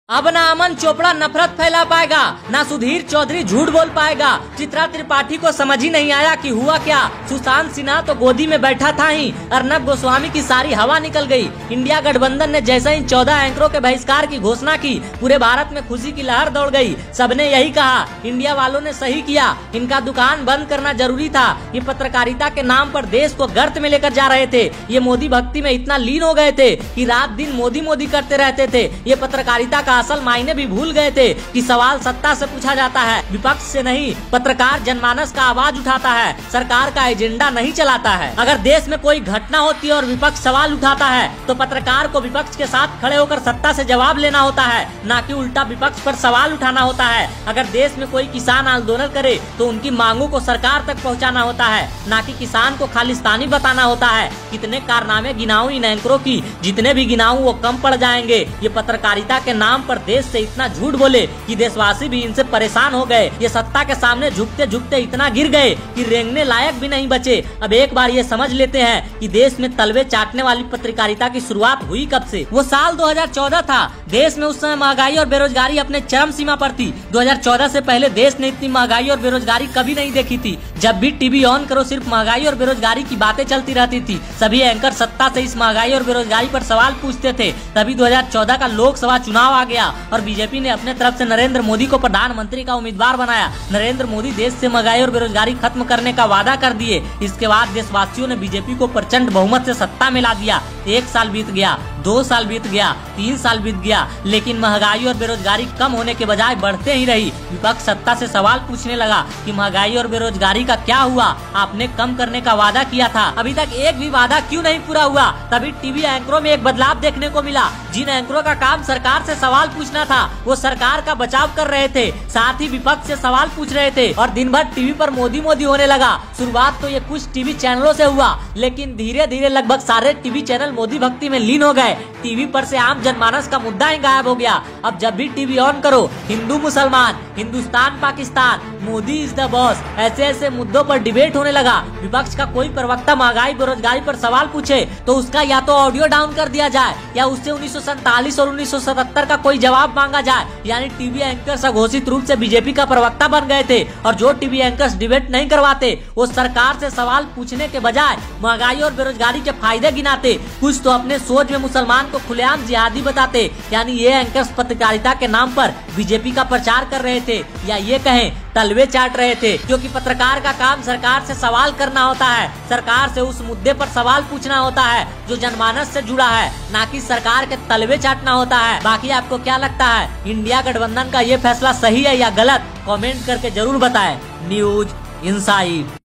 अब ना अमन चोपड़ा नफरत फैला पाएगा, ना सुधीर चौधरी झूठ बोल पाएगा। चित्रा त्रिपाठी को समझ ही नहीं आया कि हुआ क्या। सुशांत सिन्हा तो गोदी में बैठा था ही, अर्नब गोस्वामी की सारी हवा निकल गई। इंडिया गठबंधन ने जैसे ही 14 एंकरों के बहिष्कार की घोषणा की, पूरे भारत में खुशी की लहर दौड़ गई। सबने यही कहा, इंडिया वालों ने सही किया, इनका दुकान बंद करना जरूरी था। ये पत्रकारिता के नाम पर देश को गर्त में लेकर जा रहे थे। ये मोदी भक्ति में इतना लीन हो गए थे कि रात दिन मोदी मोदी करते रहते थे। ये पत्रकारिता का असल मायने भी भूल गए थे कि सवाल सत्ता से पूछा जाता है, विपक्ष से नहीं। पत्रकार जनमानस का आवाज उठाता है, सरकार का एजेंडा नहीं चलाता है। अगर देश में कोई घटना होती है और विपक्ष सवाल उठाता है तो पत्रकार को विपक्ष के साथ खड़े होकर सत्ता से जवाब लेना होता है, ना कि उल्टा विपक्ष पर सवाल उठाना होता है। अगर देश में कोई किसान आंदोलन करे तो उनकी मांगों को सरकार तक पहुँचाना होता है, ना कि किसान को खालिस्तानी बताना होता है। कितने कारनामे गिनाऊं इन एंकरों की, जितने भी गिनाऊं वो कम पड़ जाएंगे। ये पत्रकारिता के नाम पर देश से इतना झूठ बोले कि देशवासी भी इनसे परेशान हो गए। ये सत्ता के सामने झुकते झुकते इतना गिर गए कि रेंगने लायक भी नहीं बचे। अब एक बार ये समझ लेते हैं कि देश में तलवे चाटने वाली पत्रकारिता की शुरुआत हुई कब से। वो साल 2014 था। देश में उस समय महंगाई और बेरोजगारी अपने चरम सीमा पर थी। 2014 से पहले देश ने इतनी महंगाई और बेरोजगारी कभी नहीं देखी थी। जब भी टीवी ऑन करो सिर्फ महंगाई और बेरोजगारी की बातें चलती रहती थी। सभी एंकर सत्ता से इस महंगाई और बेरोजगारी पर सवाल पूछते थे। तभी 2014 का लोकसभा चुनाव आ गया और बीजेपी ने अपने तरफ से नरेंद्र मोदी को प्रधानमंत्री का उम्मीदवार बनाया। नरेंद्र मोदी देश से महंगाई और बेरोजगारी खत्म करने का वादा कर दिए। इसके बाद देशवासियों ने बीजेपी को प्रचंड बहुमत से सत्ता में ला दिया। 1 साल बीत गया, 2 साल बीत गया, 3 साल बीत गया, लेकिन महंगाई और बेरोजगारी कम होने के बजाय बढ़ते ही रही। विपक्ष सत्ता से सवाल पूछने लगा कि महंगाई और बेरोजगारी का क्या हुआ, आपने कम करने का वादा किया था, अभी तक एक भी वादा क्यों नहीं पूरा हुआ। तभी टीवी एंकरों में एक बदलाव देखने को मिला। जिन एंकरों का काम सरकार से सवाल पूछना था वो सरकार का बचाव कर रहे थे, साथ ही विपक्ष से सवाल पूछ रहे थे और दिन भर टीवी पर मोदी मोदी होने लगा। शुरुआत तो ये कुछ टीवी चैनलों से हुआ, लेकिन धीरे धीरे लगभग सारे टीवी चैनल मोदी भक्ति में लीन हो गए। टीवी पर से आम जनमानस का मुद्दा ही गायब हो गया। अब जब भी टीवी ऑन करो, हिंदू मुसलमान, Hindustan Pakistan, Modi is the boss, ऐसे ऐसे मुद्दों पर डिबेट होने लगा। विपक्ष का कोई प्रवक्ता महंगाई बेरोजगारी पर सवाल पूछे तो उसका या तो ऑडियो डाउन कर दिया जाए या उससे 1947 और 1977 का कोई जवाब मांगा जाए। यानी टीवी एंकर्स घोषित रूप से बीजेपी का प्रवक्ता बन गए थे और जो टीवी एंकर्स डिबेट नहीं करवाते वो सरकार से सवाल पूछने के बजाय महंगाई और बेरोजगारी के फायदे गिनाते। कुछ तो अपने सोच में मुसलमान को खुलेआम जिहादी बताते। यानी ये एंकर्स पत्रकारिता के नाम पर बीजेपी का प्रचार कर रहे थे या ये कहें तलवे चाट रहे थे, क्योंकि पत्रकार का काम सरकार से सवाल करना होता है, सरकार से उस मुद्दे पर सवाल पूछना होता है जो जनमानस से जुड़ा है, ना कि सरकार के तलवे चाटना होता है। बाकी आपको क्या लगता है, इंडिया गठबंधन का ये फैसला सही है या गलत? कमेंट करके जरूर बताएं। News inside.